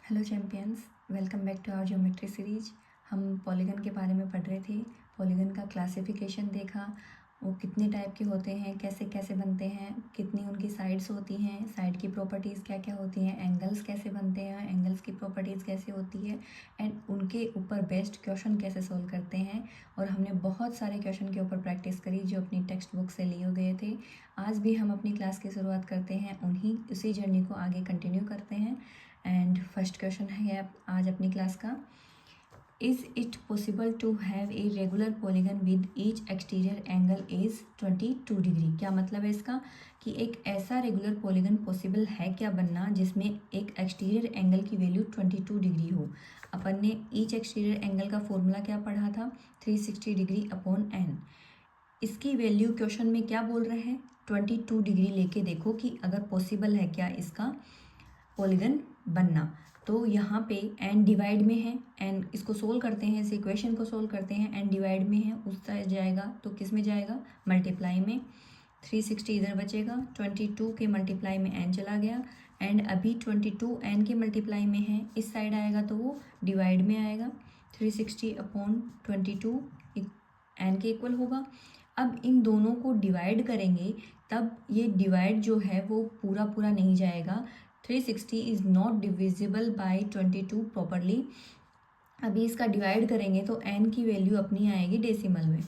Hello champions, welcome back to our geometry series. हम polygon के बारे में पढ़ रहे थे। पॉलीगन का क्लासिफिकेशन देखा, वो कितने टाइप के होते हैं, कैसे कैसे बनते हैं, कितनी उनकी साइड्स होती हैं, साइड की प्रॉपर्टीज़ क्या क्या होती हैं, एंगल्स कैसे बनते हैं, एंगल्स की प्रॉपर्टीज़ कैसे होती है, एंड उनके ऊपर बेस्ड क्वेश्चन कैसे सोल्व करते हैं। और हमने बहुत सारे क्वेश्चन के ऊपर प्रैक्टिस करी जो अपनी टेक्स्ट बुक से लिए गए थे। आज भी हम अपनी क्लास की शुरुआत करते हैं, उसी जर्नी को आगे कंटिन्यू करते हैं। एंड फर्स्ट क्वेश्चन है आज अपनी क्लास का, is it possible to have a regular polygon with each exterior angle is 22 degree. क्या मतलब है इसका कि एक ऐसा रेगुलर पॉलीगन पॉसिबल है क्या बनना जिसमें एक एक्सटीरियर एंगल की वैल्यू 22 डिग्री हो। अपन ने ईच एक्सटीरियर एंगल का फॉर्मूला क्या पढ़ा था, 360 डिग्री अपॉन एन। इसकी वैल्यू क्वेश्चन में क्या बोल रहे हैं, 22 डिग्री लेके देखो कि अगर पॉसिबल है क्या इसका पॉलीगन बनना। तो यहाँ पे एन डिवाइड में है, एन इसको सोल्व करते हैं, इस इक्वेशन को सोल्व करते हैं, एन डिवाइड में है उस साइड जाएगा तो किस में जाएगा, मल्टीप्लाई में। 360 इधर बचेगा, 22 के मल्टीप्लाई में एन चला गया, एंड अभी 22 एन के मल्टीप्लाई में है, इस साइड आएगा तो वो डिवाइड में आएगा। 360 अपॉन 22 एन के इक्वल होगा। अब इन दोनों को डिवाइड करेंगे तब ये डिवाइड जो है वो पूरा पूरा नहीं जाएगा। 360 is not divisible by 22 properly. अभी इसका डिवाइड करेंगे तो n की वैल्यू अपनी आएगी डेसिमल में।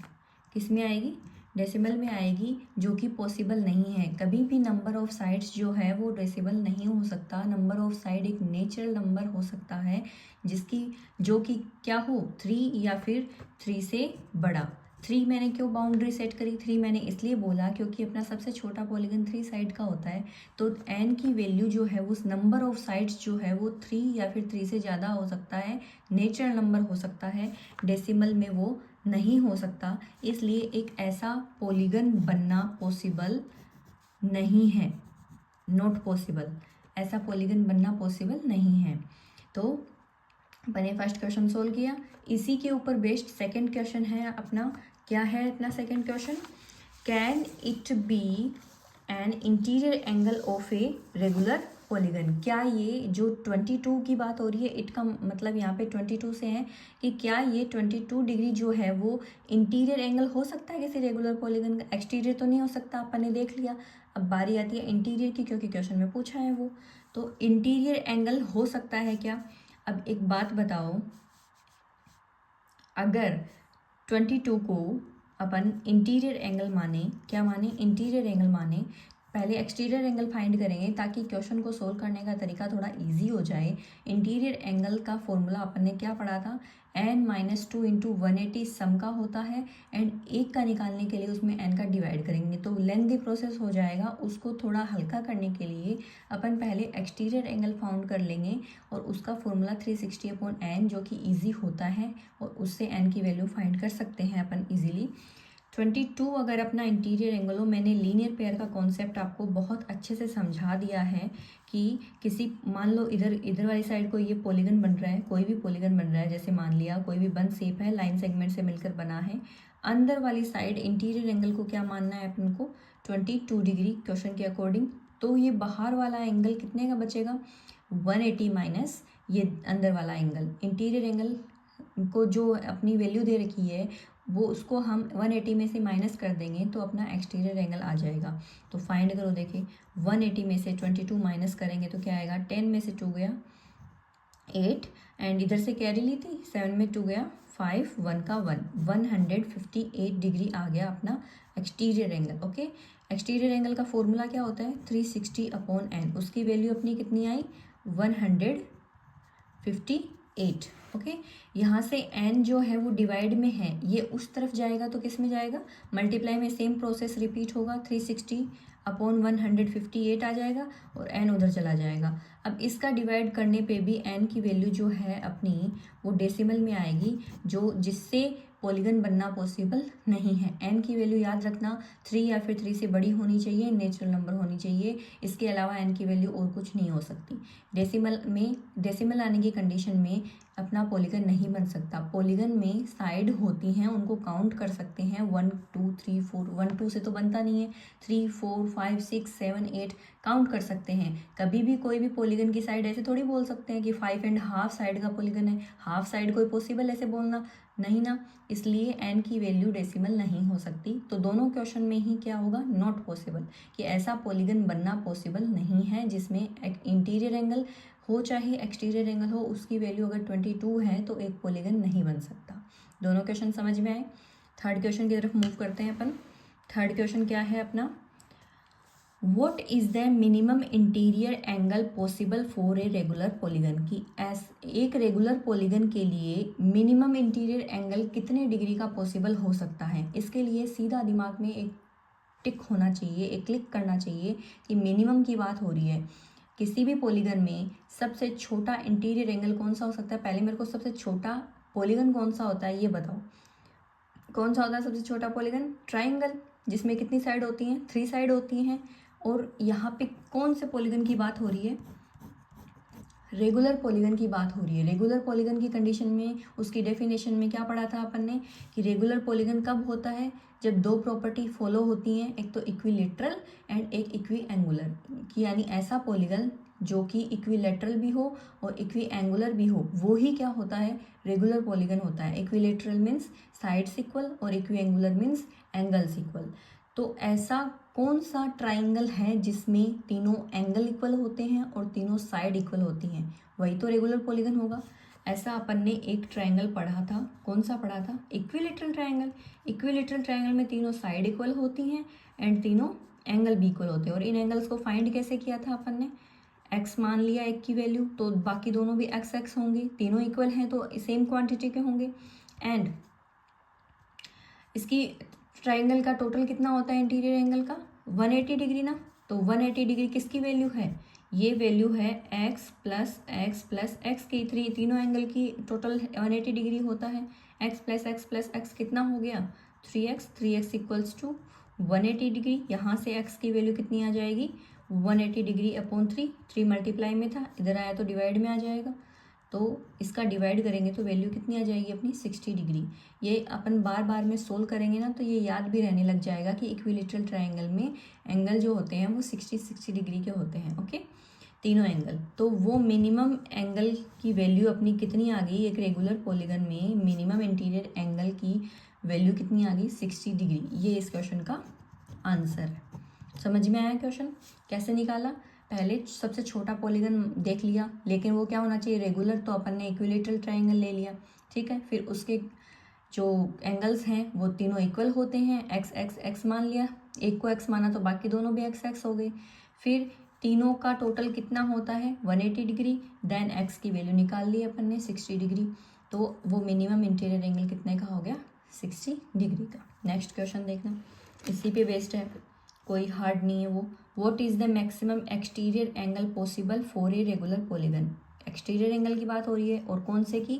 किस में आएगी, डेसिमल में आएगी, जो कि पॉसिबल नहीं है। कभी भी नंबर ऑफ साइड्स जो है वो डेसिमल नहीं हो सकता। नंबर ऑफ साइड एक नेचुरल नंबर हो सकता है जिसकी जो कि क्या हो, 3 या फिर 3 से बड़ा। 3 मैंने क्यों बाउंड्री सेट करी, 3 मैंने इसलिए बोला क्योंकि अपना सबसे छोटा पॉलीगन 3 साइड का होता है। तो n की वैल्यू जो है उस नंबर ऑफ साइड्स जो है वो 3 या फिर 3 से ज़्यादा हो सकता है, नेचुरल नंबर हो सकता है, डेसिमल में वो नहीं हो सकता। इसलिए एक ऐसा पॉलीगन बनना पॉसिबल नहीं है, नॉट पॉसिबल। ऐसा पॉलीगन बनना पॉसिबल नहीं है। तो मैंने फर्स्ट क्वेश्चन सोल्व किया। इसी के ऊपर बेस्ड सेकंड क्वेश्चन है अपना। क्या है अपना second question, can it be an interior angle of a regular polygon. क्या ये जो 22 की बात हो रही है, इट का मतलब यहाँ पे 22 से है कि क्या ये 22 डिग्री जो है वो इंटीरियर एंगल हो सकता है किसी रेगुलर पॉलीगन का। एक्सटीरियर तो नहीं हो सकता, अपन ने देख लिया। अब बारी आती है इंटीरियर की, क्योंकि क्वेश्चन में पूछा है वो। तो इंटीरियर एंगल हो सकता है क्या। अब एक बात बताओ, अगर 22 को अपन इंटीरियर एंगल माने, क्या माने, इंटीरियर एंगल माने, पहले एक्सटीरियर एंगल फाइंड करेंगे ताकि क्वेश्चन को सोल्व करने का तरीका थोड़ा इजी हो जाए। इंटीरियर एंगल का फॉर्मूला अपन ने क्या पढ़ा था, n-2 इंटू 180 सम का होता है, एंड एक का निकालने के लिए उसमें n का डिवाइड करेंगे तो लेंथी प्रोसेस हो जाएगा। उसको थोड़ा हल्का करने के लिए अपन पहले एक्सटीरियर एंगल फाउंड कर लेंगे और उसका फॉर्मूला 360 अपॉन n जो कि ईजी होता है, और उससे n की वैल्यू फाइंड कर सकते हैं अपन ईजिली। 22 अगर अपना इंटीरियर एंगल हो, मैंने लीनियर पेयर का कॉन्सेप्ट आपको बहुत अच्छे से समझा दिया है कि किसी, मान लो इधर वाली साइड को ये पॉलीगन बन रहा है, कोई भी पॉलीगन बन रहा है, जैसे मान लिया कोई भी बन शेप है, लाइन सेगमेंट से मिलकर बना है। अंदर वाली साइड इंटीरियर एंगल को क्या मानना है अपन को, 22 डिग्री क्वेश्चन के अकॉर्डिंग। तो ये बाहर वाला एंगल कितने का बचेगा, 180 माइनस ये अंदर वाला एंगल। इंटीरियर एंगल को जो अपनी वैल्यू दे रखी है वो उसको हम 180 में से माइनस कर देंगे तो अपना एक्सटीरियर एंगल आ जाएगा। तो फाइंड करो, देखिए 180 में से 22 माइनस करेंगे तो क्या आएगा, 10 में से 2 गया 8, एंड इधर से कैरी ली थी 7 में 2 गया 5, 1 का 1, 158 डिग्री आ गया अपना exterior angle. Okay, exterior angle का फॉर्मूला क्या होता है, 360 अपॉन n। उसकी वैल्यू अपनी कितनी आई, 158। ओके, यहाँ से n जो है वो डिवाइड में है, ये उस तरफ जाएगा तो किस में जाएगा, मल्टीप्लाई में। सेम प्रोसेस रिपीट होगा, 360 अपॉन 158 आ जाएगा और n उधर चला जाएगा। अब इसका डिवाइड करने पे भी n की वैल्यू जो है अपनी वो डेसिमल में आएगी, जो जिससे पॉलीगन बनना पॉसिबल नहीं है। n की वैल्यू याद रखना 3 या फिर 3 से बड़ी होनी चाहिए, नेचुरल नंबर होनी चाहिए। इसके अलावा n की वैल्यू और कुछ नहीं हो सकती। डेसिमल आने की कंडीशन में अपना पॉलीगन नहीं बन सकता। पॉलीगन में साइड होती हैं, उनको काउंट कर सकते हैं 1 2 3 4, 1 2 से तो बनता नहीं है, 3 4 5 6 7 8 काउंट कर सकते हैं। कभी भी कोई भी पॉलीगन की साइड ऐसे थोड़ी बोल सकते हैं कि 5.5 साइड का पॉलीगन है, हाफ साइड कोई पॉसिबल ऐसे बोलना नहीं ना, इसलिए n की वैल्यू डेसिमल नहीं हो सकती। तो दोनों क्वेश्चन में ही क्या होगा, नॉट पॉसिबल, कि ऐसा पॉलीगन बनना पॉसिबल नहीं है जिसमें इंटीरियर एंगल हो चाहे एक्सटीरियर एंगल हो, उसकी वैल्यू अगर 22 है तो एक पॉलीगन नहीं बन सकता। दोनों क्वेश्चन समझ में आए। थर्ड क्वेश्चन की तरफ मूव करते हैं अपन। थर्ड क्वेश्चन क्या है अपना, what is the minimum interior angle possible for a regular polygon, की एक रेगुलर पॉलीगन के लिए मिनिमम इंटीरियर एंगल कितने डिग्री का पॉसिबल हो सकता है। इसके लिए सीधा दिमाग में एक टिक होना चाहिए, एक क्लिक करना चाहिए कि मिनिमम की बात हो रही है। किसी भी पॉलीगन में सबसे छोटा इंटीरियर एंगल कौन सा हो सकता है, पहले मेरे को सबसे छोटा पॉलीगन कौन सा होता है ये बताओ। कौन सा होता है सबसे छोटा पॉलीगन, ट्राइंगल, जिसमें कितनी साइड होती हैं, 3 साइड होती हैं। और यहाँ पे कौन से पॉलीगन की बात हो रही है, रेगुलर पॉलीगन की बात हो रही है। रेगुलर पॉलीगन की कंडीशन में उसकी डेफिनेशन में क्या पढ़ा था अपन ने, कि रेगुलर पॉलीगन कब होता है, जब दो प्रॉपर्टी फॉलो होती हैं, एक तो इक्विलेटरल एंड एक इक्वी एंगुलर, कि यानी ऐसा पॉलीगन जो कि इक्विलेटरल भी हो और इक्वी एंगुलर भी हो, वो ही क्या होता है, रेगुलर पॉलीगन होता है। इक्विलेटरल मीन्स साइड्स इक्वल और equi angular means angles equal. तो ऐसा कौन सा ट्राइंगल है जिसमें तीनों एंगल इक्वल होते हैं और तीनों साइड इक्वल होती हैं, वही तो रेगुलर पॉलीगन होगा। ऐसा अपन ने एक ट्राइंगल पढ़ा था, कौन सा पढ़ा था, इक्विलेटरल ट्राइंगल। इक्विलेटरल ट्राइंगल में तीनों साइड इक्वल होती हैं एंड तीनों एंगल भी इक्वल होते हैं। और इन एंगल्स को फाइंड कैसे किया था अपन ने, x मान लिया एक की वैल्यू, तो बाकी दोनों भी एक्स एक्स होंगे, तीनों इक्वल हैं तो सेम क्वांटिटी के होंगे। एंड इसकी ट्राइंगल का टोटल कितना होता है इंटीरियर एंगल का, 180 डिग्री ना। तो 180 डिग्री किसकी वैल्यू है, ये वैल्यू है x प्लस एक्स की, तीनों एंगल की टोटल 180 डिग्री होता है। x प्लस एक्स कितना हो गया, 3x इक्वल्स टू 180 डिग्री। यहाँ से x की वैल्यू कितनी आ जाएगी, 180 डिग्री अपॉन 3 मल्टीप्लाई में था, इधर आया तो डिवाइड में आ जाएगा। तो इसका डिवाइड करेंगे तो वैल्यू कितनी आ जाएगी अपनी, 60 डिग्री। ये अपन बार बार में सोल्व करेंगे ना तो ये याद भी रहने लग जाएगा कि इक्विलेटरल ट्राइंगल में एंगल जो होते हैं वो 60 डिग्री के होते हैं। ओके, तीनों एंगल। तो वो मिनिमम एंगल की वैल्यू अपनी कितनी आ गई, एक रेगुलर पॉलीगन में मिनिमम इंटीरियर एंगल की वैल्यू कितनी आ गई, 60 डिग्री। ये इस क्वेश्चन का आंसर है। समझ में आया क्वेश्चन कैसे निकाला, पहले सबसे छोटा पॉलीगन देख लिया, लेकिन वो क्या होना चाहिए, रेगुलर, तो अपन ने इक्विलेटरल ट्राइंगल ले लिया। ठीक है, फिर उसके जो एंगल्स हैं वो तीनों इक्वल होते हैं, एक्स मान लिया, एक को एक्स माना तो बाकी दोनों भी एक्स हो गए। फिर तीनों का टोटल कितना होता है, 180 डिग्री। देन एक्स की वैल्यू निकाल ली अपन ने 60 डिग्री। तो वो मिनिमम इंटीरियर एंगल कितने का हो गया, 60 डिग्री का। नेक्स्ट क्वेश्चन देखना, इसी पे बेस्ड है, कोई हार्ड नहीं है वो। What is the maximum exterior angle possible for a regular polygon. Exterior angle की बात हो रही है और कौन से की,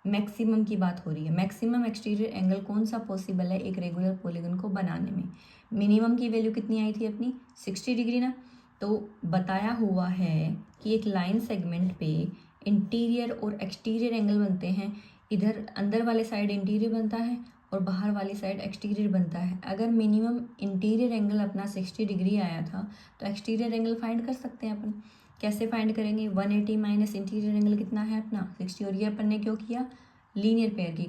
मैक्सिमम की बात हो रही है। मैक्सिमम एक्सटीरियर एंगल कौन सा पॉसिबल है एक रेगुलर पॉलीगन को बनाने में। मिनिमम की वैल्यू कितनी आई थी अपनी, 60 डिग्री ना। तो बताया हुआ है कि एक लाइन सेगमेंट पे इंटीरियर और एक्सटीरियर एंगल बनते हैं, इधर अंदर वाले साइड इंटीरियर बनता है और बाहर वाली साइड एक्सटीरियर बनता है। अगर मिनिमम इंटीरियर एंगल अपना 60 डिग्री आया था तो एक्सटीरियर एंगल फाइंड कर सकते हैं अपन। कैसे फाइंड करेंगे, 180 माइनस इंटीरियर एंगल कितना है अपना 60, और ये अपन ने क्यों किया, लीनियर पेयर की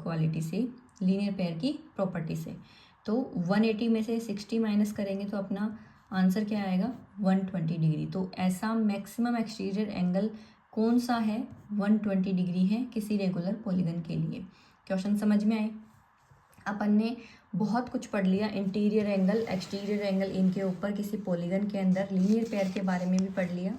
क्वालिटी से, लीनियर पेयर की प्रॉपर्टी से। तो 180 में से 60 माइनस करेंगे तो अपना आंसर क्या आएगा, 120 डिग्री। तो ऐसा मैक्सिमम एक्सटीरियर एंगल कौन सा है, 120 डिग्री है किसी रेगुलर पॉलीगन के लिए। क्वेश्चन समझ में आए। अपन ने बहुत कुछ पढ़ लिया, इंटीरियर एंगल एक्सटीरियर एंगल, इनके ऊपर किसी पॉलीगन के अंदर लीनियर पेयर के बारे में भी पढ़ लिया।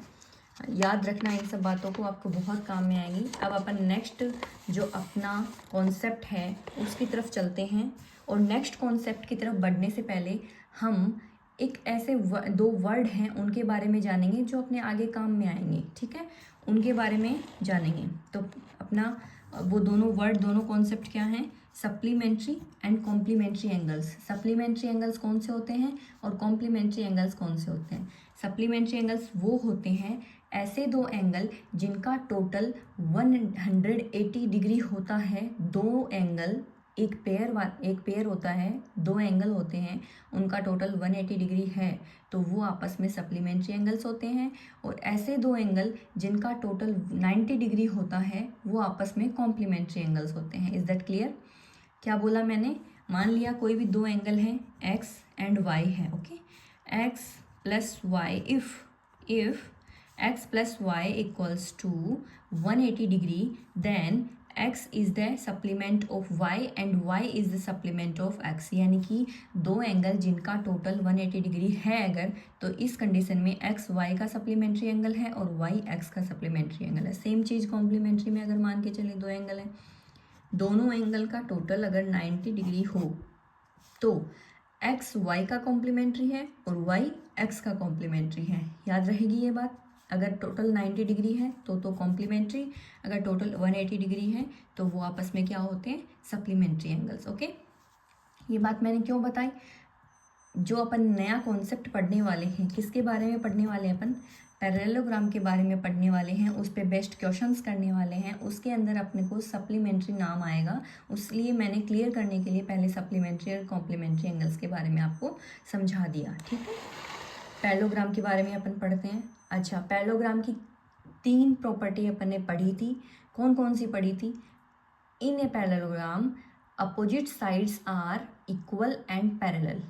याद रखना इन सब बातों को, आपको बहुत काम में आएंगी। अब अपन नेक्स्ट जो अपना कॉन्सेप्ट है उसकी तरफ चलते हैं, और नेक्स्ट कॉन्सेप्ट की तरफ बढ़ने से पहले हम एक ऐसे दो वर्ड हैं उनके बारे में जानेंगे जो अपने आगे काम में आएंगे। ठीक है, उनके बारे में जानेंगे। तो अपना वो दोनों वर्ड, दोनों कॉन्सेप्ट क्या हैं, supplementary and complementary angles. Supplementary angles कौन से होते हैं और कॉम्प्लीमेंट्री एंगल्स कौन से होते हैं। सप्लीमेंट्री एंगल्स वो होते हैं ऐसे दो एंगल जिनका टोटल 180 डिग्री होता है, दो एंगल एक पेयर होता है, दो एंगल होते हैं, उनका टोटल 180 डिग्री है तो वो आपस में सप्लीमेंट्री एंगल्स होते हैं। और ऐसे दो एंगल जिनका टोटल 90 डिग्री होता है वो आपस में कॉम्प्लीमेंट्री एंगल्स होते हैं। Is that clear? क्या बोला मैंने? मान लिया कोई भी दो एंगल हैं x एंड y है, okay, x plus y, if x plus y equals to 180 degree, then x is the supplement of y and y is the supplement of x। यानी कि दो एंगल जिनका टोटल 180 डिग्री है अगर, तो इस condition में x y का सप्लीमेंट्री एंगल है और y x का सप्लीमेंट्री एंगल है। सेम चीज़ कॉम्प्लीमेंट्री में अगर मान के चले दो एंगल हैं, दोनों एंगल का टोटल अगर 90 डिग्री हो तो x y का कॉम्प्लीमेंट्री है और y x का कॉम्प्लीमेंट्री है। याद रहेगी ये बात? अगर टोटल 90 डिग्री है तो कॉम्प्लीमेंट्री, अगर टोटल 180 डिग्री है तो वो आपस में क्या होते हैं? Supplementary angles. ओके, ये बात मैंने क्यों बताई? जो अपन नया कॉन्सेप्ट पढ़ने वाले हैं, किसके बारे में पढ़ने वाले हैं अपन? पैरेललोग्राम के बारे में पढ़ने वाले हैं, उस पर बेस्ट क्वेश्चंस करने वाले हैं, उसके अंदर अपने को सप्लीमेंट्री नाम आएगा। उसलिए मैंने क्लियर करने के लिए पहले सप्लीमेंट्री और कॉम्प्लीमेंट्री एंगल्स के बारे में आपको समझा दिया, ठीक है। पैरेललोग्राम के बारे में अपन पढ़ते हैं। अच्छा, पैरेललोग्राम की 3 प्रॉपर्टी अपन ने पढ़ी थी। कौन कौन सी पढ़ी थी? In a parallelogram opposite sides are equal and parallel.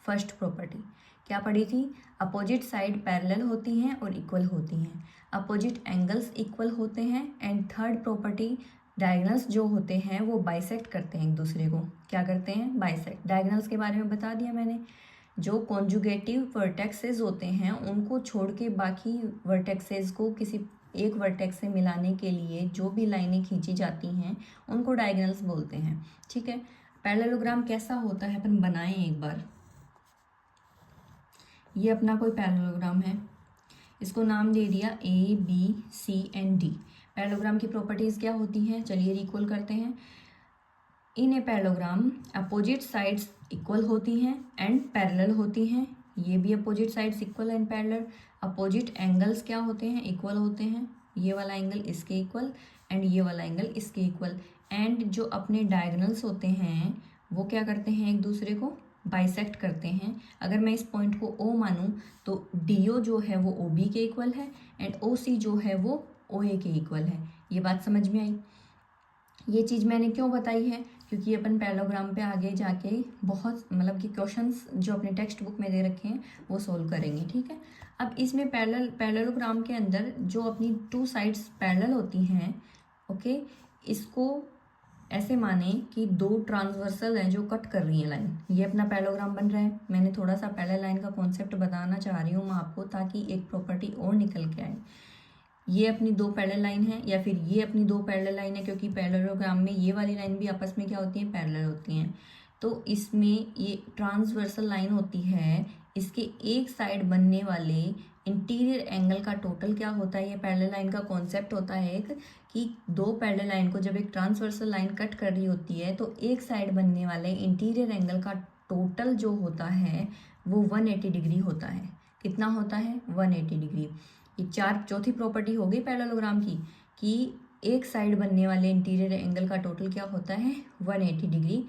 First property क्या पढ़ी थी? अपोजिट साइड पैरेलल होती हैं और इक्वल होती हैं, अपोजिट एंगल्स इक्वल होते हैं। एंड थर्ड प्रॉपर्टी, डायगोनल्स जो होते हैं वो बाइसेक्ट करते हैं एक दूसरे को। क्या करते हैं? बाइसेक्ट। डायगोनल्स के बारे में बता दिया मैंने। जो कॉन्जुगेटिव वर्टेक्सेस होते हैं उनको छोड़ के बाकी वर्टेक्सेस को किसी एक वर्टेक्स से मिलाने के लिए जो भी लाइनें खींची जाती हैं उनको डायगोनल्स बोलते हैं, ठीक है। पैरेललोग्राम कैसा होता है अपन बनाएं एक बार। ये अपना कोई पैरेललोग्राम है, इसको नाम दे दिया A B C and D। Parallelogram की प्रॉपर्टीज़ क्या होती हैं? चलिए रिकॉल करते हैं। In a parallelogram opposite sides equal होती हैं एंड पैरेलल होती हैं। ये भी opposite sides equal and parallel. Opposite angles क्या होते हैं? इक्वल होते हैं। ये वाला एंगल इसके इक्वल एंड ये वाला एंगल इसके इक्वल। एंड जो अपने डायगोनल्स होते हैं वो क्या करते हैं? एक दूसरे को बाइसेक्ट करते हैं। अगर मैं इस पॉइंट को O मानूं तो DO जो है वो OB के इक्वल है एंड OC जो है वो OA के इक्वल है। ये बात समझ में आई? ये चीज़ मैंने क्यों बताई है? क्योंकि अपन पैरेललोग्राम पे आगे जाके बहुत मतलब कि क्वेश्चंस जो अपने टेक्स्ट बुक में दे रखे हैं वो सोल्व करेंगे, ठीक है। अब इसमें पैरेललोग्राम के अंदर जो अपनी 2 साइड्स पैरेलल होती हैं, ओके, इसको ऐसे माने कि 2 ट्रांसवर्सल हैं जो कट कर रही हैं लाइन। ये अपना पैरेललोग्राम बन रहा है। मैंने थोड़ा सा पैरेलल लाइन का कॉन्सेप्ट बताना चाह रही हूँ मैं आपको, ताकि एक प्रॉपर्टी और निकल के आए। ये अपनी 2 पैरेलल लाइन है या फिर ये अपनी 2 पैरेलल लाइन है, क्योंकि पैरेललोग्राम में ये वाली लाइन भी आपस में क्या होती हैं? पैरेलल होती हैं। तो इसमें ये ट्रांसवर्सल लाइन होती है, इसके एक साइड बनने वाले इंटीरियर एंगल का टोटल क्या होता है? ये पैरेलल लाइन का कॉन्सेप्ट होता है एक, कि 2 पैरेलल लाइन को जब एक ट्रांसवर्सल लाइन कट कर रही होती है तो एक साइड बनने वाले इंटीरियर एंगल का टोटल जो होता है वो 180 डिग्री होता है। कितना होता है? 180 डिग्री। ये चौथी प्रॉपर्टी हो गई पैरेललोग्राम की, कि एक साइड बनने वाले इंटीरियर एंगल का टोटल क्या होता है? 180 डिग्री।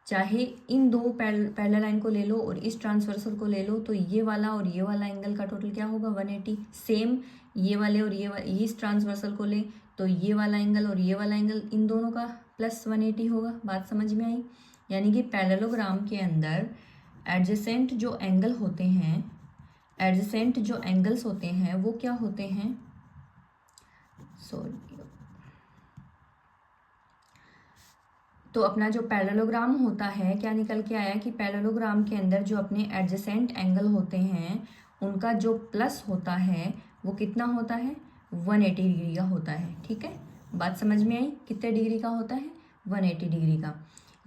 चाहे इन 2 पैरेलल लाइन को ले लो और इस ट्रांसवर्सल को ले लो, तो ये वाला और ये वाला एंगल का टोटल क्या होगा? 180। सेम ये वाले और ये इस ट्रांसवर्सल को ले तो ये वाला एंगल और ये वाला एंगल इन दोनों का प्लस 180 होगा। बात समझ में आई? यानी कि पैरेललोग्राम के अंदर एडजेसेंट जो एंगल होते हैं, एडजेसेंट जो एंगल्स होते हैं वो क्या होते हैं? सॉरी, तो अपना जो पैरेललोग्राम होता है, क्या निकल के आया कि पैरेललोग्राम के अंदर जो अपने एडजेसेंट एंगल होते हैं उनका जो प्लस होता है वो कितना होता है? 180 डिग्री का होता है, ठीक है। बात समझ में आई? कितने डिग्री का होता है? 180 डिग्री का।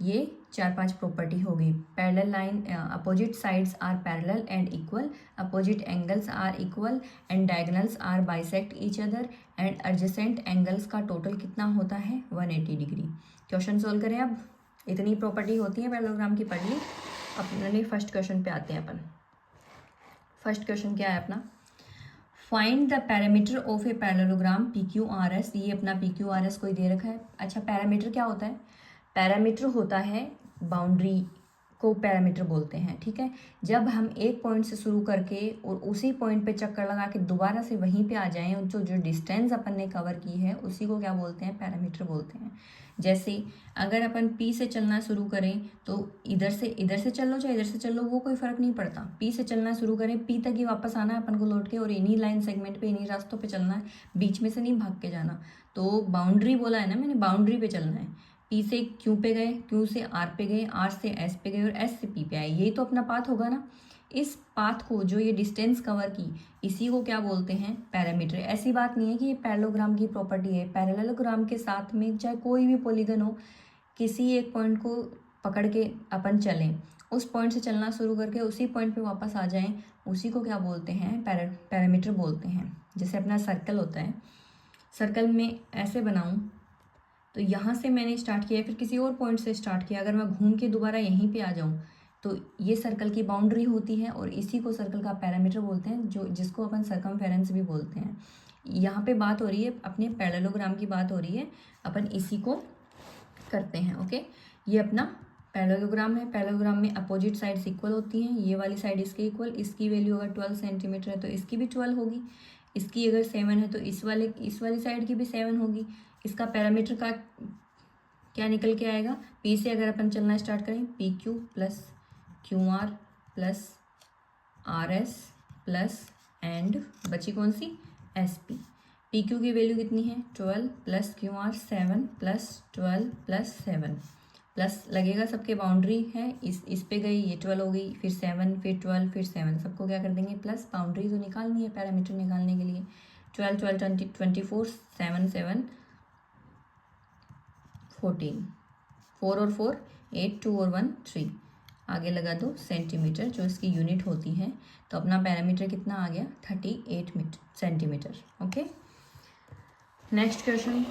ये 4-5 प्रॉपर्टी हो गई। Parallel line, opposite sides are parallel and equal, opposite angles are equal and diagonals are bisect each other and adjacent angles का टोटल कितना होता है? 180 डिग्री। क्वेश्चन सोल्व करें अब। इतनी प्रॉपर्टी होती है पैरेललोग्राम की, पढ़ ली। अपने फर्स्ट क्वेश्चन पे आते हैं अपन। फर्स्ट क्वेश्चन क्या है अपना? Find the parameter of a parallelogram P Q R S. ये अपना पी क्यू आर एस कोई दे रखा है। अच्छा, पैरामीटर क्या होता है? पैरामीटर होता है बाउंड्री को पैरामीटर बोलते हैं, ठीक है। जब हम एक पॉइंट से शुरू करके और उसी पॉइंट पे चक्कर लगा के दोबारा से वहीं पे आ जाएं, जो डिस्टेंस अपन ने कवर की है उसी को क्या बोलते हैं? पैरामीटर बोलते हैं। जैसे अगर अपन पी से चलना शुरू करें तो इधर से चल लो चाहे इधर से चल लो, वो कोई फ़र्क नहीं पड़ता। पी से चलना शुरू करें, पी तक ही वापस आना है अपन को लौट के, और इन्हीं लाइन सेगमेंट पे इन्हीं रास्तों पे चलना है, बीच में से नहीं भाग के जाना। तो बाउंड्री बोला है ना मैंने, बाउंड्री पे चलना है। पी से क्यू पे गए, क्यू से आर पे गए, आर से एस पे गए और एस से पी पे आए, यही तो अपना पाथ होगा ना। इस पाथ को, जो ये डिस्टेंस कवर की, इसी को क्या बोलते हैं? पैरामीटर। ऐसी बात नहीं है कि ये पैरेललोग्राम की प्रॉपर्टी है। पैरेललोग्राम के साथ में चाहे कोई भी पॉलीगन हो, किसी एक पॉइंट को पकड़ के अपन चलें, उस पॉइंट से चलना शुरू करके उसी पॉइंट पे वापस आ जाएं, उसी को क्या बोलते हैं? पैरामीटर बोलते हैं। जैसे अपना सर्कल होता है, सर्कल में ऐसे बनाऊं तो यहाँ से मैंने स्टार्ट किया, फिर किसी और पॉइंट से स्टार्ट किया, अगर मैं घूम के दोबारा यहीं पे आ जाऊँ तो ये सर्कल की बाउंड्री होती है, और इसी को सर्कल का पैरामीटर बोलते हैं, जिसको अपन सर्कमफेरेंस भी बोलते हैं। यहाँ पे बात हो रही है अपने पैरेललोग्राम की, बात हो रही है, अपन इसी को करते हैं। ओके, ये अपना पैरेललोग्राम है। पैरेललोग्राम में अपोजिट साइड्स इक्वल होती हैं। ये वाली साइड इसके इक्वल, इसकी वैल्यू अगर 12 सेंटीमीटर है तो इसकी भी 12 होगी, इसकी अगर 7 है तो इस वाली साइड की भी 7 होगी। इसका पैरामीटर का क्या निकल के आएगा? पी से अगर अपन चलना स्टार्ट करें, P Q plus Q R plus R S plus and बची कौन सी? S P. पी क्यू की वैल्यू कितनी है? 12 plus Q R 7 plus 12 plus 7 plus लगेगा, सबके बाउंड्री है, इस पे गई, ये 12 हो गई, फिर 7, फिर 12, फिर 7, सबको क्या कर देंगे? प्लस। बाउंड्री तो निकालनी है पैरामीटर निकालने के लिए। 12 12 20 24, 7 7 14, 4 और 4 8, 2 और 1 3, आगे लगा दो सेंटीमीटर जो इसकी यूनिट होती है। तो अपना पैरामीटर कितना आ गया? 38 सेंटीमीटर। ओके, नेक्स्ट क्वेश्चन,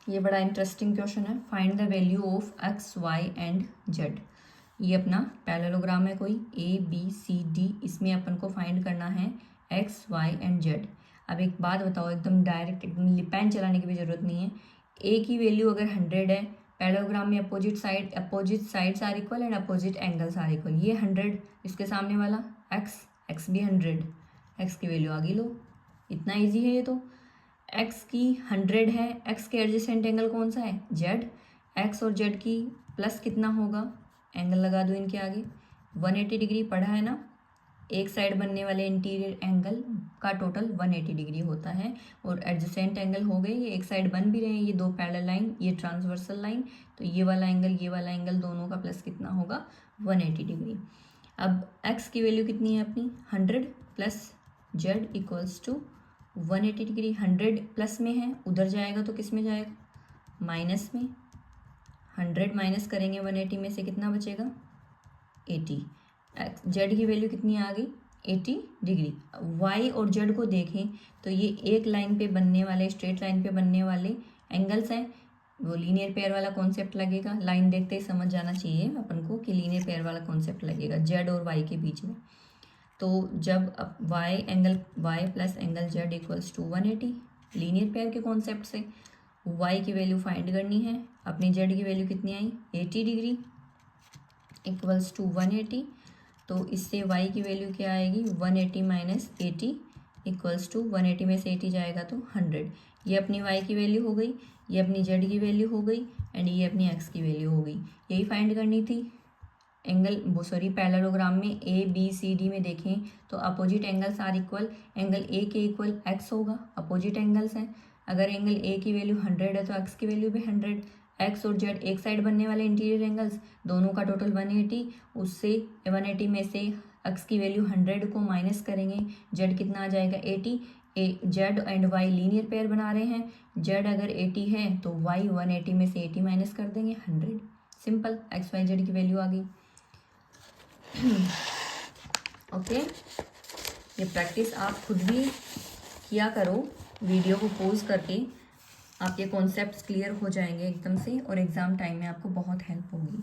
ये बड़ा इंटरेस्टिंग क्वेश्चन है। Find the value of x y and z. ये अपना पैरेललोग्राम है कोई, ए बी सी डी, इसमें अपन को फाइंड करना है एक्स वाई एंड जेड। अब एक बात बताओ, एकदम डायरेक्ट, एकदम पेन चलाने की भी जरूरत नहीं है। ए की वैल्यू अगर 100 है, पैरेललोग्राम में opposite sides are equal and opposite angles are equal, ये 100, इसके सामने वाला एक्स भी 100, एक्स की वैल्यू आगे लो, इतना इजी है ये तो। एक्स की 100 है, एक्स के एडजेसेंट एंगल कौन सा है? जेड। एक्स और जेड की प्लस कितना होगा? एंगल लगा दो इनके आगे, 180 डिग्री पढ़ा है ना। एक साइड बनने वाले इंटीरियर एंगल का टोटल 180 डिग्री होता है, और एडजेसेंट एंगल हो गए, ये एक साइड बन भी रहे हैं, ये दो पैरेलल लाइन, ये ट्रांसवर्सल लाइन, तो ये वाला एंगल दोनों का प्लस कितना होगा? 180 डिग्री। अब एक्स की वैल्यू कितनी है अपनी? 100 plus z equals to 180 degree. 100 plus में है, उधर जाएगा तो किस में जाएगा? माइनस में। 100 माइनस करेंगे 180 में से कितना बचेगा? 80। जेड की वैल्यू कितनी आ गई? 80 डिग्री। वाई और जेड को देखें तो ये एक लाइन पे बनने वाले, स्ट्रेट लाइन पे बनने वाले एंगल्स हैं, वो लीनियर पेयर वाला कॉन्सेप्ट लगेगा। लाइन देखते ही समझ जाना चाहिए अपन को कि लीनियर पेयर वाला कॉन्सेप्ट लगेगा जेड और वाई के बीच में। तो जब अब y plus angle z equals to 180, linear pair के कॉन्सेप्ट से वाई की वैल्यू फाइंड करनी है। अपनी जेड की वैल्यू कितनी आई? 80 डिग्री इक्वल्स टू 180, तो इससे y की वैल्यू क्या आएगी? 180 माइनस 80 इक्वल्स टू 180 में से 80 जाएगा तो 100। ये अपनी y की वैल्यू हो गई, ये अपनी z की वैल्यू हो गई, एंड ये अपनी x की वैल्यू हो गई। यही फाइंड करनी थी। पैरेललोग्राम में ए बी सी डी में देखें तो opposite angles are equal, angle A के इक्वल x होगा, अपोजिट एंगल्स हैं। अगर एंगल ए की वैल्यू 100 है तो x की वैल्यू भी 100। एक्स और जेड एक साइड बनने वाले इंटीरियर एंगल्स, दोनों का टोटल 180, उससे 180 में से एक्स की वैल्यू 100 को माइनस करेंगे, जेड कितना आ जाएगा? 80। Z and y linear pair बना रहे हैं, जेड अगर 80 है तो वाई 180 में से 80 माइनस कर देंगे, 100। सिंपल, एक्स वाई जेड की वैल्यू आ गई। ओके, ये प्रैक्टिस आप खुद भी किया करो, वीडियो को पॉज करके, आपके कॉन्सेप्ट्स क्लियर हो जाएंगे एकदम से, और एग्ज़ाम टाइम में आपको बहुत हेल्प होगी।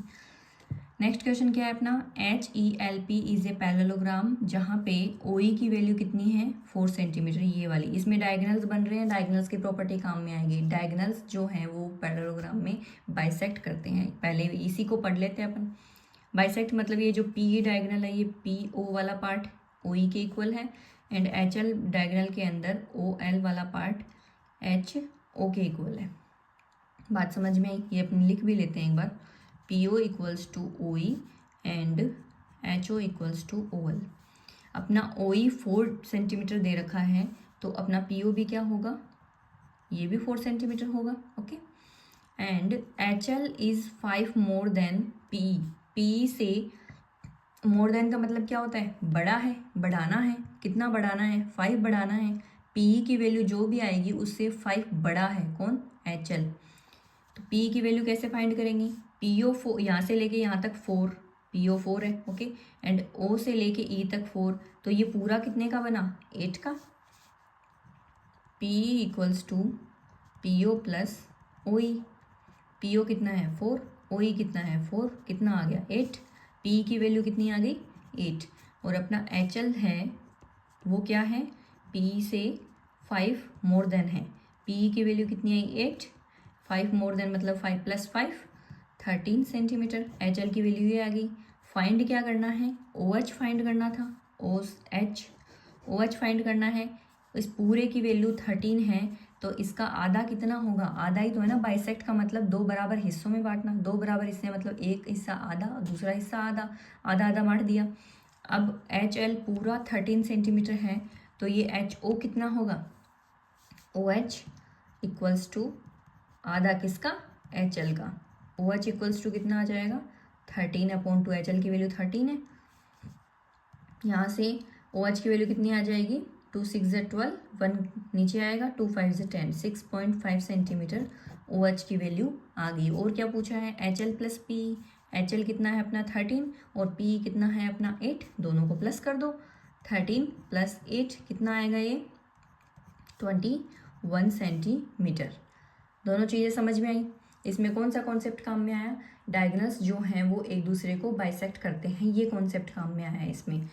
नेक्स्ट क्वेश्चन क्या है अपना, HELP इज ए पैरेललोग्राम जहाँ पे OE की वैल्यू कितनी है 4 सेंटीमीटर, ये वाली। इसमें डायगोनल्स बन रहे हैं, डायगोनल्स की प्रॉपर्टी काम में आएगी। डायगोनल्स जो हैं वो पैरेललोग्राम में बाइसेक्ट करते हैं। पहले इसी को पढ़ लेते हैं अपन। बाइसेक्ट मतलब ये जो PE डायगोनल है ये PO वाला पार्ट OE के इक्वल है, एंड HL डायगोनल के अंदर OL वाला पार्ट HO के इक्वल है। बात समझ में आई? ये अपन लिख भी लेते हैं एक बार, PO equals to OE and HO equals to OL। अपना OE 4 सेंटीमीटर दे रखा है, तो अपना PO भी क्या होगा, ये भी 4 सेंटीमीटर होगा। Okay, and HL is 5 more than PE। PE से मोर देन का मतलब क्या होता है, बड़ा है, बढ़ाना है। कितना बढ़ाना है, 5 बढ़ाना है। PE की वैल्यू जो भी आएगी उससे 5 बड़ा है कौन, HL। तो PE की वैल्यू कैसे फाइंड करेंगे, PO 4, यहाँ से लेके यहाँ तक 4, PO 4 है। ओके, एंड O से लेके E तक 4, तो ये पूरा कितने का बना, 8 का। PE equals to PO plus OE। PO कितना है 4, OE कितना है 4, कितना आ गया 8। PE की वैल्यू कितनी आ गई 8, और अपना HL है वो क्या है, PE से 5 मोर देन है। PE की वैल्यू कितनी आई 8, 5 मोर देन मतलब 5 प्लस 5 13 सेंटीमीटर। HL की वैल्यू ये आ गई। फाइंड क्या करना है, OH फाइंड करना था, OH फाइंड करना है। इस पूरे की वैल्यू 13 है, तो इसका आधा कितना होगा, आधा ही तो है ना। बाइसेक्ट का मतलब 2 बराबर हिस्सों में बांटना। 2 बराबर हिस्से मतलब एक हिस्सा आधा और दूसरा हिस्सा आधा, आधा आधा बांट दिया। अब HL पूरा 13 सेंटीमीटर है, तो ये HO कितना होगा, OH इक्वल्स टू आधा किसका, HL का। OH इक्वल्स टू कितना आ जाएगा 13/2। HL की वैल्यू 13 है। यहाँ से OH की वैल्यू कितनी आ जाएगी, 2 6 12, 1 नीचे आएगा, 2 5 10, 6.5 सेंटीमीटर OH की वैल्यू आ गई। और क्या पूछा है, HL प्लस PE। HL कितना है अपना 13 और PE कितना है अपना 8, दोनों को प्लस कर दो। 13 प्लस 8 कितना आएगा ये 21 सेंटीमीटर। दोनों चीज़ें समझ में आई। इसमें कौन सा कॉन्सेप्ट काम में आया, डायगोनल्स जो हैं वो एक दूसरे को बाइसेक्ट करते हैं, ये कॉन्सेप्ट काम में आया है इसमें।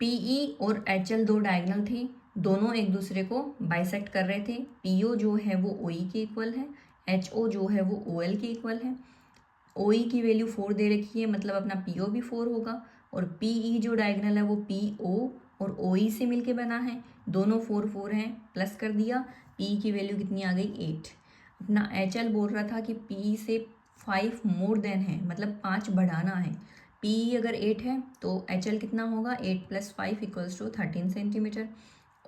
PE और HL 2 डायगोनल थे, दोनों एक दूसरे को बाइसेक्ट कर रहे थे। PO जो है वो OE के इक्वल है, HO जो है वो OL के इक्वल है। OE की वैल्यू 4 दे रखी है, मतलब अपना PO भी 4 होगा, और PE जो डायगोनल है वो PO और OE से मिलके बना है, दोनों 4 4 हैं, प्लस कर दिया। PE की वैल्यू कितनी आ गई 8। अपना HL बोल रहा था कि PE से 5 मोर देन है, मतलब 5 बढ़ाना है। PE अगर 8 है तो HL कितना होगा, 8 plus 5 equals to 13 centimetre.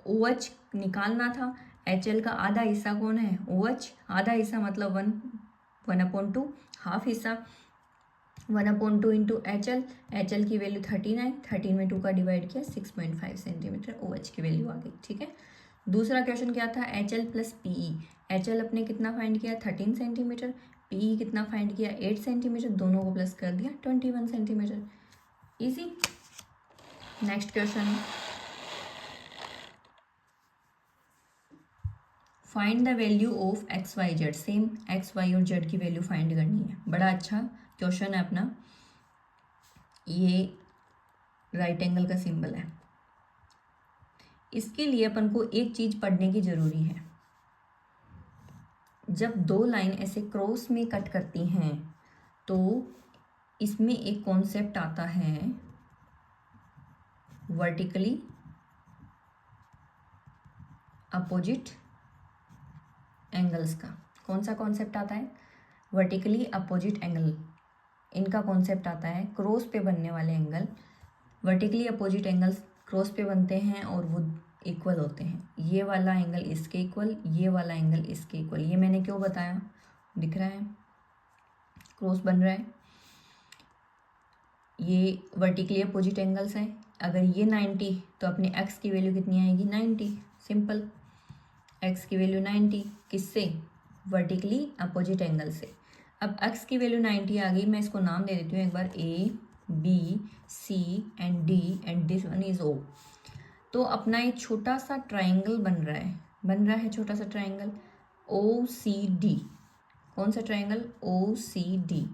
OH निकालना था, HL का आधा हिस्सा कौन है, OH। आधा हिस्सा मतलब 1/2, हाफ हिस्सा 1/2 इंटू HL की वैल्यू 13 आई, 13 में 2 का डिवाइड किया, 6.5 सेंटीमीटर OH की वैल्यू आ गई। ठीक है, दूसरा क्वेश्चन क्या था, HL प्लस PE। HL अपने कितना फाइंड किया 13 सेंटीमीटर, PE कितना फाइंड किया 8 सेंटीमीटर, दोनों को प्लस कर दिया 21 centimetre. Easy. Next question, find the value of XYZ। Same XY और Z की वैल्यू फाइंड करनी है। बड़ा अच्छा क्वेश्चन है अपना। ये राइट एंगल का सिंबल है। इसके लिए अपन को एक चीज पढ़ने की जरूरी है। जब 2 लाइन ऐसे क्रॉस में कट करती हैं तो इसमें एक कॉन्सेप्ट आता है वर्टिकली अपोजिट एंगल्स का। कौन सा कॉन्सेप्ट आता है, वर्टिकली अपोजिट एंगल। इनका कॉन्सेप्ट आता है क्रॉस पे बनने वाले angle. Vertically opposite angles cross पे बनते हैं और वो इक्वल होते हैं। ये वाला एंगल इसके इक्वल, ये वाला एंगल इसके इक्वल। ये मैंने क्यों बताया, दिख रहा है क्रॉस बन रहा है। ये वर्टिकली अपोजिट एंगल्स हैं। अगर ये 90 तो अपने x की वैल्यू कितनी आएगी 90। सिंपल, x की वैल्यू 90 किससे, वर्टिकली अपोजिट एंगल से। अब x की वैल्यू 90 आ गई, मैं इसको नाम दे देती हूँ एक बार, A B C and D and this one is O। तो अपना एक छोटा सा ट्राइंगल बन रहा है छोटा सा ट्राइंगल OCD। कौन सा triangle? O C D.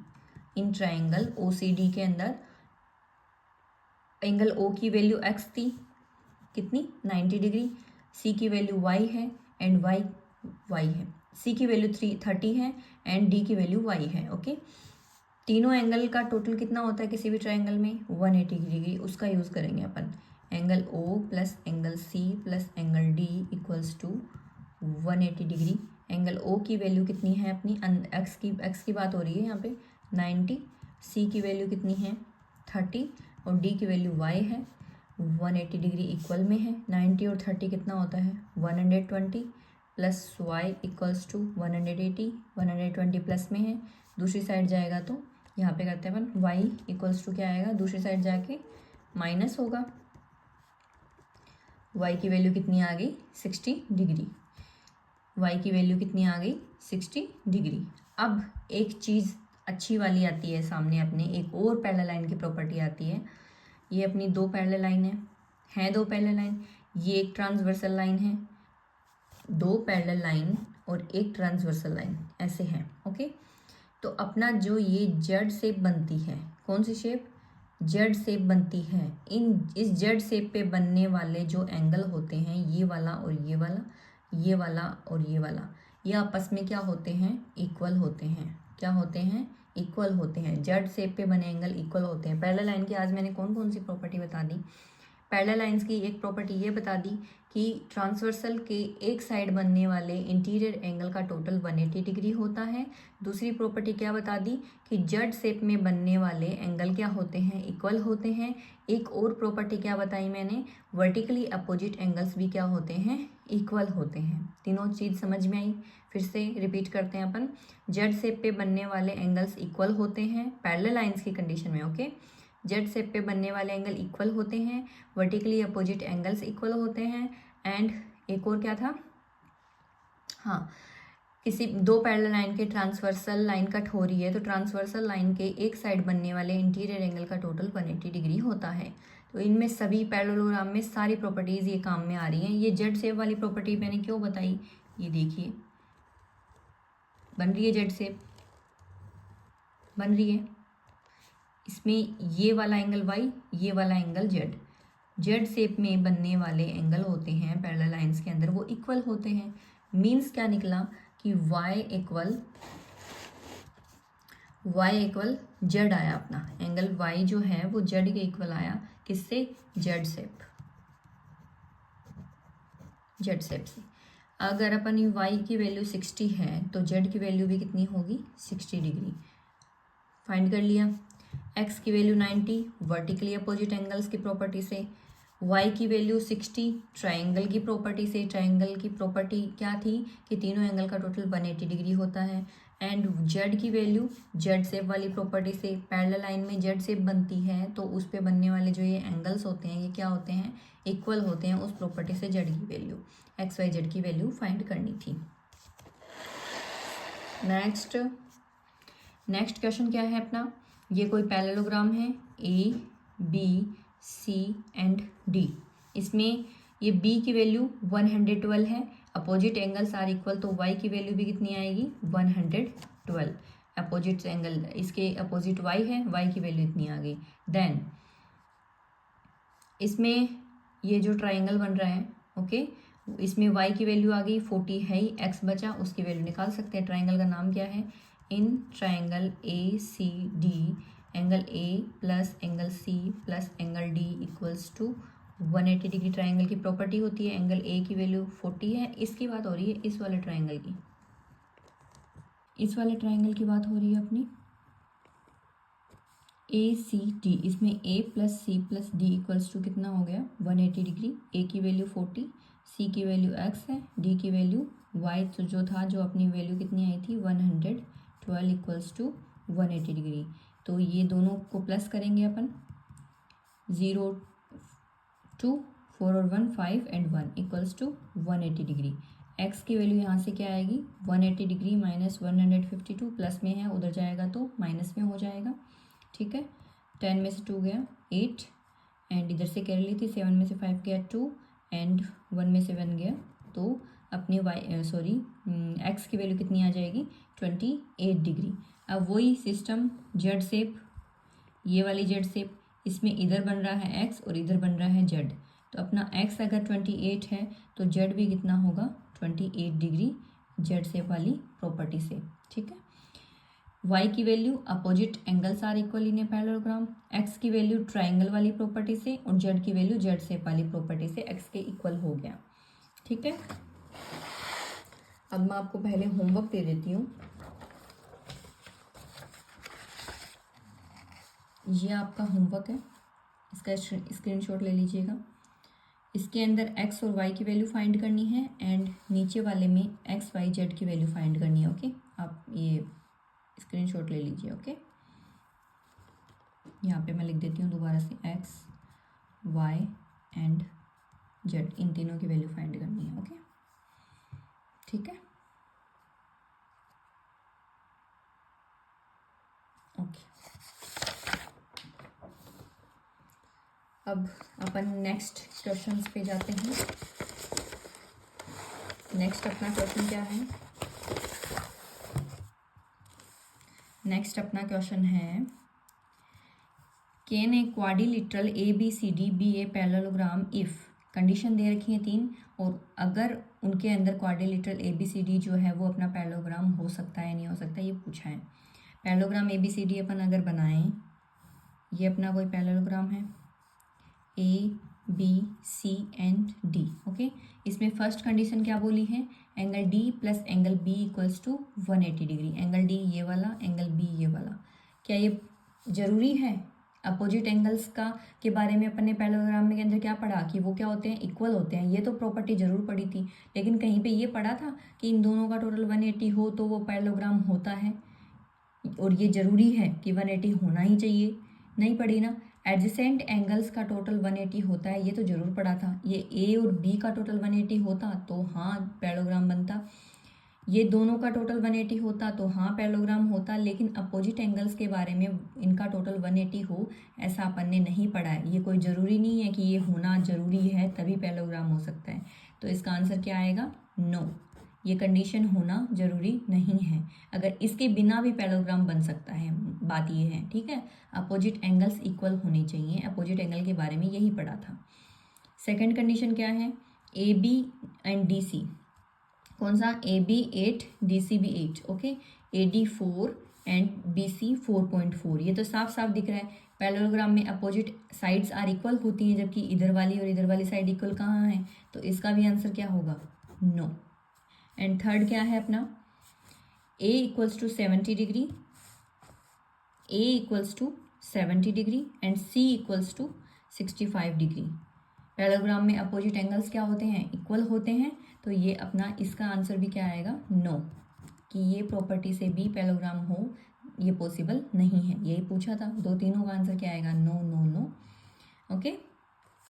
In triangle O C D के अंदर एंगल ओ की वैल्यू एक्स थी, कितनी? 90 डिग्री। सी की वैल्यू वाई है एंड वाई है। सी की वैल्यू 30 है एंड डी की वैल्यू वाई है। ओके, तीनों एंगल का टोटल कितना होता है किसी भी ट्राइंगल में? 180 डिग्री। उसका यूज़ करेंगे अपन। Angle O plus angle C plus angle D equals to 180 degree. Angle O की वैल्यू कितनी है अपनी? एक्स की बात हो रही है यहाँ पे, 90। सी की वैल्यू कितनी है? 30 और डी की वैल्यू वाई है। 180 डिग्री इक्वल में है। 90 और 30 कितना होता है? 120 plus y equals to 180। 120 plus में है, दूसरी साइड जाएगा तो यहाँ पे करते हैं अपन, वाई इक्वल्स टू क्या आएगा? दूसरी साइड जाके माइनस होगा। वाई की वैल्यू कितनी आ गई? 60 डिग्री। वाई की वैल्यू कितनी आ गई? 60 डिग्री। अब एक चीज़ अच्छी वाली आती है सामने अपने, एक और पैरेलल लाइन की प्रॉपर्टी आती है। ये अपनी दो पैरेलल लाइन है दो पैरेलल लाइन। ये एक ट्रांसवर्सल लाइन है, दो पैरेलल लाइन और एक ट्रांसवर्सल लाइन ऐसे है। ओके, तो अपना जो ये जेड शेप बनती है, कौन सी शेप? जेड शेप बनती है। इस जेड शेप पे बनने वाले जो एंगल होते हैं, ये वाला और ये वाला, ये वाला और ये वाला, ये आपस में क्या होते हैं? इक्वल होते हैं। क्या होते हैं? इक्वल होते हैं। जेड शेप पे बने एंगल इक्वल होते हैं। पैरेलल लाइन की आज मैंने कौन कौन सी प्रॉपर्टी बता दी? पैरेलल लाइंस की एक प्रॉपर्टी ये बता दी कि ट्रांसवर्सल के एक साइड बनने वाले इंटीरियर एंगल का टोटल 180 डिग्री होता है। दूसरी प्रॉपर्टी क्या बता दी कि जेड शेप में बनने वाले एंगल क्या होते हैं? इक्वल होते हैं। एक और प्रॉपर्टी क्या बताई मैंने? वर्टिकली अपोजिट एंगल्स भी क्या होते हैं? इक्वल होते हैं। तीनों चीज़ समझ में आई? फिर से रिपीट करते हैं अपन। जेड शेप पे बनने वाले एंगल्स इक्वल होते हैं पैरेलल लाइंस की कंडीशन में। ओके, जेड शेप पे बनने वाले एंगल इक्वल होते हैं, वर्टिकली अपोजिट एंगल्स इक्वल होते हैं, एंड एक और क्या था? हाँ, किसी दो पैरेलल लाइन के ट्रांसवर्सल लाइन कट हो रही है तो ट्रांसवर्सल लाइन के एक साइड बनने वाले इंटीरियर एंगल का टोटल 180 डिग्री होता है। तो इनमें सभी पैरेललोग्राम में सारी प्रॉपर्टीज ये काम में आ रही हैं। ये जेड शेप वाली प्रॉपर्टी मैंने क्यों बताई? ये देखिए, बन रही है जेड शेप, बन रही है। इसमें ये वाला एंगल वाई, ये वाला एंगल जेड। जेड शेप में बनने वाले एंगल होते हैं पैरेलल लाइंस के अंदर, वो इक्वल होते हैं। मीन्स क्या निकला कि y इक्वल जेड आया। अपना एंगल y जो है वो जेड के इक्वल आया। किससे? जेड शेप से। अगर अपन y की वैल्यू 60 है तो z की वैल्यू भी कितनी होगी? 60 डिग्री। फाइंड कर लिया। x की वैल्यू 90 वर्टिकली अपोजिट एंगल्स की प्रॉपर्टी से, y की वैल्यू 60 ट्राइंगल की प्रॉपर्टी से। ट्राइंगल की प्रॉपर्टी क्या थी कि तीनों एंगल का टोटल 180 डिग्री होता है। एंड z की वैल्यू जेड शेप वाली प्रॉपर्टी से। पैरेलल लाइन में जेड शेप बनती है तो उस पे बनने वाले जो ये एंगल्स होते हैं ये क्या होते हैं? इक्वल होते हैं। उस प्रॉपर्टी से z की वैल्यू एक्स वाई जेड की वैल्यू फाइंड करनी थी। नेक्स्ट क्वेश्चन क्या है अपना? ये कोई पैरेललोग्राम है A B C and D. इसमें ये b की वैल्यू 112 है, अपोजिट एंगल्स आर इक्वल, तो y की वैल्यू भी कितनी आएगी? 112। अपोजिट एंगल, इसके अपोजिट y है, y की वैल्यू इतनी आ गई। देन इसमें ये जो ट्राइंगल बन रहा है, ओके, इसमें y की वैल्यू आ गई 40 है ही, x बचा, उसकी वैल्यू निकाल सकते हैं। ट्राइंगल का नाम क्या है? In triangle A C D angle A plus angle C plus angle D equals to 180 degree. Triangle की प्रॉपर्टी होती है एंगल ए की वैल्यू 40 है। इसकी बात हो रही है इस वाले ट्राइंगल की, इस वाले ट्राइंगल की बात हो रही है अपनी ए सी डी। इसमें A plus C plus D equals to कितना हो गया? 180 डिग्री। ए की वैल्यू 40, सी की वैल्यू x है, डी की वैल्यू y, तो जो था, जो अपनी वैल्यू कितनी आई थी? 112 इक्वल्स टू 180 डिग्री। तो ये दोनों को प्लस करेंगे अपन, 0 2 4 और 1 5 and 1 equals to 180 degree. x की वैल्यू यहाँ से क्या आएगी? 180 डिग्री माइनस 152, प्लस में है उधर जाएगा तो माइनस में हो जाएगा। ठीक है, 10 में से 2 गया 8, एंड इधर से कैरी ली थी 7 में से 5 गया 2, एंड 1 में से 1 गया। तो अपनी एक्स की वैल्यू कितनी आ जाएगी 28 डिग्री। अब वही सिस्टम जेड शेप, ये वाली जेड शेप, इसमें इधर बन रहा है एक्स और इधर बन रहा है जेड। तो अपना एक्स अगर 28 है तो जेड भी कितना होगा 28 डिग्री जेड शेप वाली प्रॉपर्टी से। ठीक है। y की value opposite angles are equal in a parallelogram, x की वैल्यू ट्राइंगल वाली प्रॉपर्टी से और z की वैल्यू जेड शेप वाली प्रॉपर्टी से x के इक्वल हो गया। ठीक है। अब मैं आपको पहले होमवर्क दे देती हूँ। ये आपका होमवर्क है, इसका स्क्रीनशॉट ले लीजिएगा। इसके अंदर x और y की वैल्यू फाइंड करनी है एंड नीचे वाले में x y z की वैल्यू फाइंड करनी है। ओके, आप ये स्क्रीनशॉट ले लीजिए। ओके, यहाँ पे मैं लिख देती हूँ दोबारा से x y एंड z, इन तीनों की वैल्यू फाइंड करनी है। ओके, ठीक है। ओके, अब अपन नेक्स्ट क्वेश्चंस पे जाते हैं। नेक्स्ट अपना क्वेश्चन क्या है? नेक्स्ट अपना क्वेश्चन है, can a quadrilateral ABCD be a parallelogram if, condition दे रखी है 3, और अगर उनके अंदर क्वाड्रिलेटरल ABCD जो है वो अपना पैरेललोग्राम हो सकता है नहीं हो सकता, ये पूछा है। पैरेललोग्राम ABCD अपन अगर बनाएं, ये अपना कोई पैरेललोग्राम है ABCD। ओके, इसमें फर्स्ट कंडीशन क्या बोली है, angle D plus angle B equals to 180 degree. Angle D ये वाला, एंगल B ये वाला। क्या ये जरूरी है? अपोजिट एंगल्स का के बारे में अपन ने पैरेललोग्राम के अंदर क्या पढ़ा कि वो क्या होते हैं, इक्वल होते हैं। ये तो प्रॉपर्टी जरूर पड़ी थी, लेकिन कहीं पे ये पढ़ा था कि इन दोनों का टोटल 180 हो तो वो पैरेललोग्राम होता है, और ये जरूरी है कि 180 होना ही चाहिए। नहीं पढ़ी ना। एडजेसेंट एंगल्स का टोटल 180 होता है, ये तो जरूर पढ़ा था। ये ए और बी का टोटल 180 होता तो हाँ पैरेललोग्राम बनता, ये दोनों का टोटल 180 होता तो हाँ पैरेललोग्राम होता। लेकिन अपोजिट एंगल्स के बारे में इनका टोटल 180 हो ऐसा अपन ने नहीं पढ़ा है। ये कोई ज़रूरी नहीं है कि ये होना ज़रूरी है तभी पैरेललोग्राम हो सकता है। तो इसका आंसर क्या आएगा? नो, ये कंडीशन होना ज़रूरी नहीं है। अगर इसके बिना भी पैरेललोग्राम बन सकता है, बात ये है। ठीक है, अपोजिट एंगल्स इक्वल होने चाहिए। अपोजिट एंगल के बारे में यही पढ़ा था। सेकेंड कंडीशन क्या है? AB एंड DC, कौन सा? AB 8 DC भी 8। Okay, AD 4 and BC 4.4। ये तो साफ साफ दिख रहा है पैरेललोग्राम में अपोजिट साइड्स आर इक्वल होती हैं, जबकि इधर वाली और इधर वाली साइड इक्वल कहाँ है? तो इसका भी आंसर क्या होगा? नो। एंड थर्ड क्या है अपना? A equals to 70 degree, A equals to 70 degree and C equals to 65 degree. Parallelogram में अपोजिट एंगल्स क्या होते हैं? इक्वल होते हैं। तो ये अपना इसका आंसर भी क्या आएगा? नो, कि ये प्रॉपर्टी से भी पैरेललोग्राम हो ये पॉसिबल नहीं है। यही पूछा था। दो तीनों का आंसर क्या आएगा? No no no. ओके।